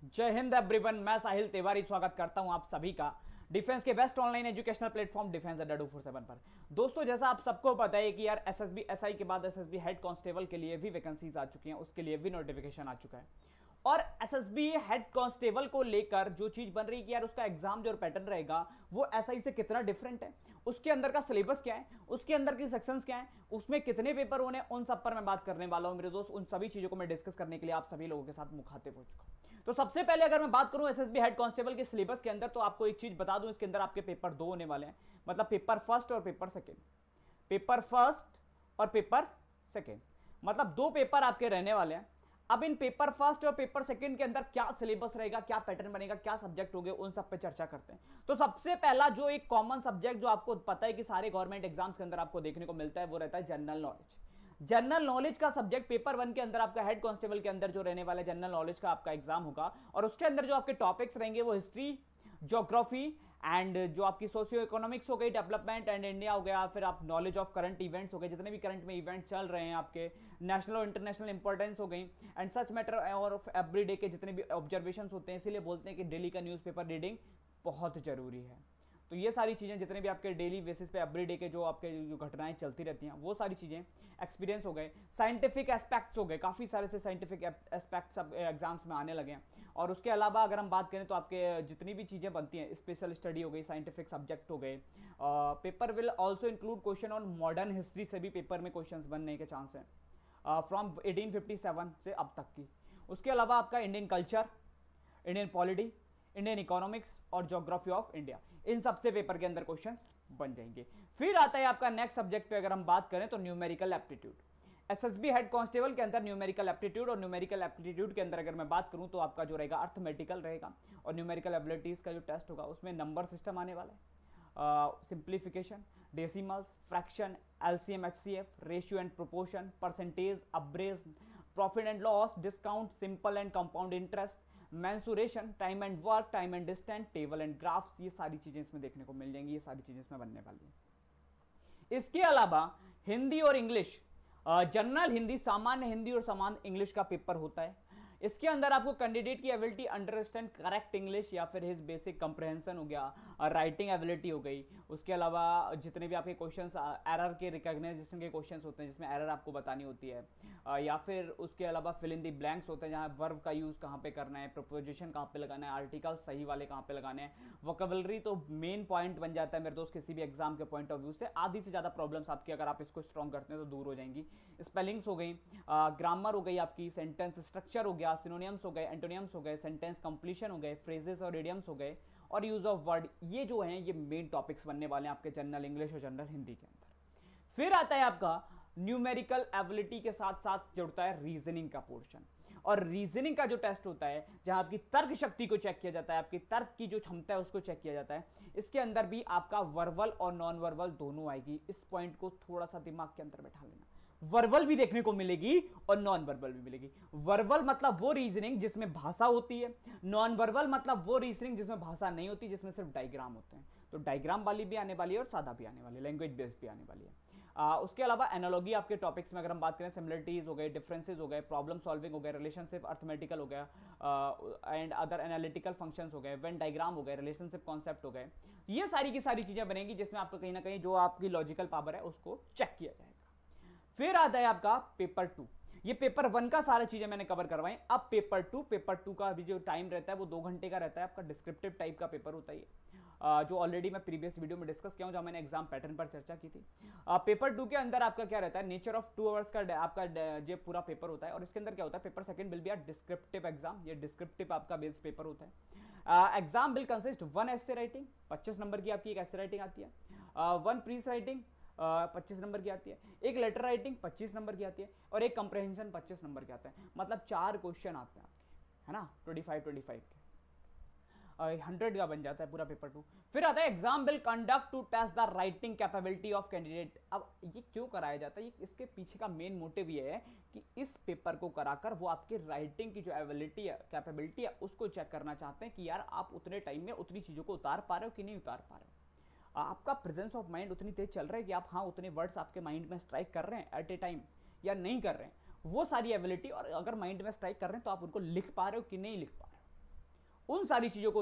जय हिंद एवरीवन, मैं साहिल तिवारी स्वागत करता हूं आप सभी का डिफेंस के best online educational platform defence अड्डा 247 पर। दोस्तों, जैसा आप सबको पता है कि यार एसएसबी एसआई के बाद एसएसबी हेड कांस्टेबल के लिए भी वैकेंसीज आ चुकी हैं, उसके लिए भी नोटिफिकेशन आ चुका है। और एसएसबी हेड कांस्टेबल को लेकर जो चीज बन रही है कि यार उसका एग्जाम जो पैटर्न रहेगा वो एसआई से कितना डिफरेंट है, उसके अंदर का सिलेबस क्या है, उसके अंदर की सेक्शंस क्या है, उसमें कितने पेपर होने, उन सब पर मैं बात करने वाला हूं मेरे दोस्त। उन सभी चीजों को मैं डिस्कस करने के लिए आप सभी लोगों के साथ मुखातिब हो चुका हूं। तो सबसे पहले अगर मैं बात करूं एसएसबी हेड कांस्टेबल के सिलेबस के अंदर, तो आपको एक चीज बता दूं, इसके अंदर आपके पेपर दो होने वाले हैं, मतलब पेपर फर्स्ट और पेपर सेकेंड। पेपर फर्स्ट और पेपर सेकेंड मतलब दो पेपर आपके रहने वाले हैं। अब इन पेपर फर्स्ट और पेपर सेकंड के अंदर क्या सिलेबस रहेगा, क्या पैटर्न बनेगा, क्या सब्जेक्ट होंगे, उन सब पे चर्चा करते हैं। तो सबसे पहला जो एक कॉमन सब्जेक्ट जो आपको पता है कि सारे गवर्नमेंट एग्जाम्स के अंदर आपको देखने को मिलता है, वो रहता है जनरल नॉलेज। जनरल नॉलेज का सब्जेक्ट पेपर वन के अंदर आपका हेड कांस्टेबल के अंदर जो रहने वाला जनरल नॉलेज का आपका एग्जाम होगा, और उसके अंदर जो आपके टॉपिक्स रहेंगे वो हिस्ट्री, ज्योग्राफी एंड जो आपकी सोशियो इकोनॉमिक्स हो गई, डेवलपमेंट एंड इंडिया हो गया, फिर आप नॉलेज ऑफ करंट इवेंट्स हो गए, जितने भी करंट में इवेंट चल रहे हैं आपके, नेशनल और इंटरनेशनल इंपॉर्टेंस हो गई, एंड सच मैटर और एवरी डे के जितने भी ऑब्जर्वेशंस होते हैं। इसीलिए बोलते हैं कि डेली का न्यूज़पेपर रीडिंग बहुत जरूरी है। तो ये सारी चीज़ें जितने भी आपके डेली बेसिस पे एवरी डे के जो आपके जो घटनाएं चलती रहती हैं, वो सारी चीज़ें, एक्सपीरियंस हो गए, साइंटिफिक एस्पेक्ट्स हो गए, काफ़ी सारे से साइंटिफिक एस्पेक्ट्स अब एग्जाम्स में आने लगे हैं। और उसके अलावा अगर हम बात करें तो आपके जितनी भी चीज़ें बनती हैं, स्पेशल स्टडी हो गई, साइंटिफिक सब्जेक्ट हो गए, paper will also include question on modern history से भी पेपर में क्वेश्चन बनने के चांस हैं, फ्रॉम 1857 से अब तक की। उसके अलावा आपका Indian culture, Indian polity, Indian economics और ज्योग्राफी ऑफ इंडिया, इन सबसे पेपर के अंदर क्वेश्चंस बन जाएंगे। फिर आता है आपका नेक्स्ट सब्जेक्ट पे अगर हम बात करें तो numerical aptitude. SSB head constable के अंदर न्यूमेरिकल एप्टीट्यूड, और न्यूमेरिकल एप्टीट्यूड के अंदर अगर मैं बात करूं तो आपका जो रहेगा अर्थमेटिकल रहेगा, और न्यूमेरिकल एबिलिटीज का जो टेस्ट होगा उसमें नंबर सिस्टम आने वाला है, simplification, decimals, fraction, LCM, HCF, ratio and proportion, percentage, average, profit and loss, discount, simple and compound interest, mensuration, time and work, time and distance, table and graphs, ये सारी चीजें इसमें देखने को मिल जाएंगी, ये सारी चीजें इसमें बनने वाली हैं। इसके अलावा हिंदी और इंग्लिश, जनरल हिंदी, सामान्य हिंदी और सामान्य इंग्लिश का पेपर होता है। इसके अंदर आपको कैंडिडेट की एबिलिटी अंडरस्टैंड करेक्ट इंग्लिश या फिर हिज बेसिक कंप्रहेंशन हो गया, राइटिंग एबिलिटी हो गई। उसके अलावा जितने भी आपके क्वेश्चंस एरर के रिकॉग्नाइजेशन के क्वेश्चंस होते हैं जिसमें एरर आपको बतानी होती है, या फिर उसके अलावा फिल इन द ब्लैंक्स होते हैं जहां वर्ब का यूज कहां पे करना है, प्रपोजिशन कहां पे लगाना है, आर्टिकल सही वाले कहां पे लगाने हैं, वोकैबुलरी तो मेन पॉइंट बन जाता है मेरे दोस्त किसी भी एग्जाम के पॉइंट ऑफ व्यू से। आधी से ज्यादा प्रॉब्लम्स आपकी अगर आप इसको स्ट्रॉन्ग करते हैं तो दूर हो जाएंगी। स्पेलिंग्स हो गई, ग्रामर हो गई, आपकी सेंटेंस स्ट्रक्चर हो गया, सिनोनियम्स हो गए, एंटोनियम्स हो गए, सेंटेंस कंप्लीशन हो गए, फ्रेजेस और इडियम्स हो गए, और यूज ऑफ वर्ड, ये जो हैं ये मेन टॉपिक्स बनने वाले हैं आपके जनरल इंग्लिश और जनरल हिंदी के अंदर। फिर आता है आपका न्यूमेरिकल एबिलिटी के साथ साथ जुड़ता है रीजनिंग का पोर्शन, और रीजनिंग का जो टेस्ट होता है जहां आपकी तर्क शक्ति को चेक किया जाता है, आपकी तर्क की जो क्षमता है उसको चेक किया जाता है। इसके अंदर भी आपका वर्बल और नॉन वर्बल दोनों आएगी, इस पॉइंट को थोड़ा सा दिमाग के अंदर बैठा लेना। वर्बल भी देखने को मिलेगी और नॉन वर्बल भी मिलेगी। वर्बल मतलब वो रीजनिंग जिसमें भाषा होती है, नॉन वर्बल मतलब वो रीजनिंग जिसमें भाषा नहीं होती, जिसमें सिर्फ डायग्राम होते हैं। तो डायग्राम वाली भी आने वाली है और सादा भी आने वाली है, लैंग्वेज बेस्ड भी आने वाली है। उसके अलावा एनालॉजी आपके टॉपिक्स में अगर हम बात करें, सिमिलरिटीज हो गए, डिफरेंसेस हो गए, प्रॉब्लम सॉल्विंग हो गए, रिलेशनशिप अर्थमेटिकल हो गया, एंड अदर एनालिटिकल फंक्शंस हो गए, वेन डायग्राम हो गए, रिलेशनशिप कॉन्सेप्ट हो गए, ये सारी की सारी चीजें बनेंगी जिसमें आपको कहीं ना कहीं जो आपकी लॉजिकल पावर है उसको चेक किया जाएगा। फिर आता है आपका पेपर टू। ये पेपर वन का सारी चीजें मैंने कवर करवाई। अब पेपर टू का भी जो टाइम रहता है वो 2 घंटे का रहता है, आपका डिस्क्रिप्टिव टाइप का पेपर होता है, जो ऑलरेडी मैं प्रीवियस वीडियो में डिस्कस किया हूं, जहां मैंने एग्जाम पैटर्न पर चर्चा की थी। पेपर टू के अंदर आपका क्या रहता है, नेचर ऑफ 2 आवर्स का आपका जो पूरा पेपर होता है, और इसके अंदर क्या होता है, paper second will be a descriptive exam, ये डिस्क्रिप्टिव आपका बेस पेपर होता है। Exam will consist 1 essay writing, 25 number की आपकी एक एस्से राइटिंग आती है, 1 प्रीस राइटिंग 25 नंबर की आती है, एक लेटर राइटिंग 25 नंबर की आती है, और एक कंप्रहेंशन 25 नंबर के आता है। मतलब 4 क्वेश्चन आते हैं आपके, है ना, 25 के, 100 का बन जाता है पूरा पेपर टू। फिर आता है exam will conduct to test the writing capability of candidate. अब ये क्यों कराया जाता है, इसके पीछे का मेन मोटिव ये है कि इस पेपर को कराकर वो आपकी राइटिंग की जो एबिलिटी है, कैपेबिलिटी है, उसको चेक करना चाहते हैं कि यार आप उतने टाइम में उतनी चीजों को उतार पा रहे हो कि नहीं उतार पा रहे हो, आपका प्रेजेंस ऑफ माइंड उतनी तेज चल रहा है कि आप हाँ उतने वर्ड्स आपके माइंड में स्ट्राइक कर रहे हैं एट ए टाइम या नहीं कर रहे हैं, वो सारी एबिलिटी। और अगर माइंड में स्ट्राइक कर रहे हैं तो आप उनको लिख पा रहे हो कि नहीं लिख पा रहे हो, उन सारी चीजों को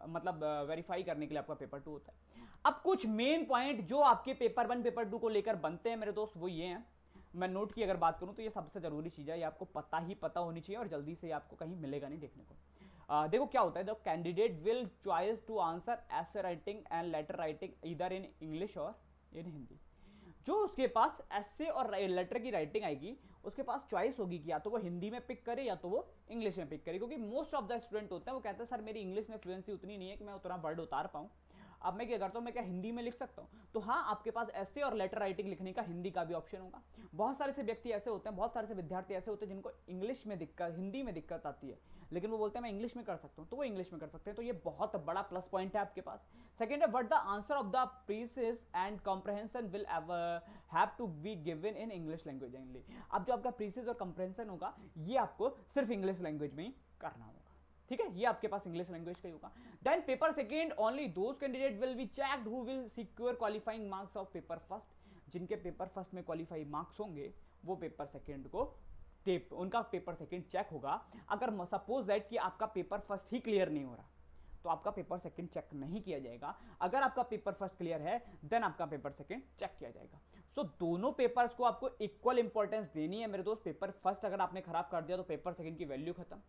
मतलब वेरीफाई करने के लिए आपका पेपर 2 होता है। अब कुछ मेन पॉइंट जो आपके पेपर 1 पेपर 2 को लेकर बनते हैं मेरे दोस्त, वो ये हैं। मैं नोट की अगर बात करूं तो ये सबसे जरूरी चीज है, ये आपको पता होनी चाहिए और जल्दी से आपको कहीं मिलेगा नहीं देखने को। देखो क्या होता है, the candidate will choice to answer essay writing and letter writing either in English or in Hindi. जो उसके पास एसे और लेटर की राइटिंग आएगी, उसके पास चॉइस होगी कि या तो वो हिंदी में पिक करे या तो वो इंग्लिश में पिक करे, क्योंकि मोस्ट ऑफ द स्टूडेंट होते हैं वो कहते हैं सर मेरी इंग्लिश में फ्लुएंसी उतनी नहीं है कि मैं उतना वर्ड उतार पाऊं। अब मैं क्या करता हूं, मैं क्या हिंदी में लिख सकता हूं? तो हाँ, आपके पास ऐसे और लेटर राइटिंग लिखने का हिंदी का भी ऑप्शन होगा। बहुत सारे से व्यक्ति ऐसे होते हैं, बहुत सारे से विद्यार्थी ऐसे होते हैं जिनको इंग्लिश में दिक्कत, हिंदी में दिक्कत आती है, लेकिन वो बोलते हैं मैं इंग्लिश में कर सकता हूं, तो वो इंग्लिश में कर सकते हैं। तो ये बहुत बड़ा प्लस पॉइंट है आपके पास। सेकेंड है, what the answer of the precis and comprehension will have to be given in English language only. अब जो आपका प्रीसिस और कॉम्प्रहेंशन होगा, ये आपको सिर्फ इंग्लिश लैंग्वेज में ही करना होगा, ठीक है? ये आपके पास इंग्लिश लैंग्वेज का ही होगा। Then paper second, only those candidate will be checked who will secure qualifying marks of paper first. जिनके पेपर फर्स्ट में क्वालिफाई मार्क्स होंगे वो पेपर सेकंड को उनका पेपर सेकंड चेक होगा। अगर सपोज दैट कि आपका पेपर फर्स्ट ही क्लियर नहीं हो रहा तो आपका पेपर सेकंड चेक नहीं किया जाएगा। अगर आपका पेपर फर्स्ट क्लियर है देन आपका पेपर सेकंड चेक किया जाएगा। सो दोनों पेपर्स को आपको इक्वल इंपॉर्टेंस देनी है मेरे दोस्त। पेपर फर्स्ट अगर आपने खराब कर दिया तो पेपर सेकंड की वैल्यू खत्म,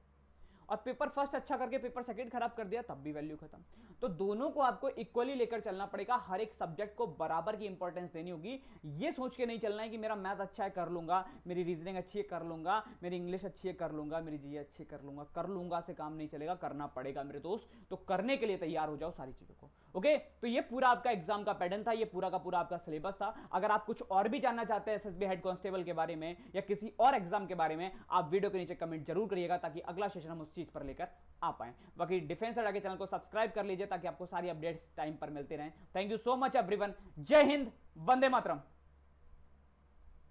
और पेपर फर्स्ट अच्छा करके पेपर सेकंड खराब कर दिया तब भी वैल्यू खत्म। तो दोनों को आपको इक्वली लेकर चलना पड़ेगा, हर एक सब्जेक्ट को बराबर की इंपॉर्टेंस देनी होगी। ये सोच के नहीं चलना है कि मेरा मैथ अच्छा है कर लूंगा, मेरी रीजनिंग अच्छी है कर लूंगा, मेरी इंग्लिश अच्छी है कर लूंगा, मेरी जीए अच्छी कर लूंगा से काम नहीं चलेगा, करना पड़ेगा मेरे दोस्त। तो करने के लिए तैयार हो जाओ सारी चीजों को। ओके, तो ये पूरा आपका एग्जाम का पैटर्न था, ये पूरा का पूरा आपका सिलेबस था। अगर आप कुछ और भी जानना चाहते हैं एसएसबी हेड कांस्टेबल के बारे में या किसी और एग्जाम के बारे में, आप वीडियो के नीचे कमेंट जरूर करिएगा ताकि अगला सेशन हम उस चीज पर लेकर आ पाए। बाकी डिफेंस अड्डा के चैनल को सब्सक्राइब कर लीजिए ताकि आपको सारी अपडेट्स टाइम पर मिलते रहें। Thank you so much everyone. जय हिंद, वंदे मातरम।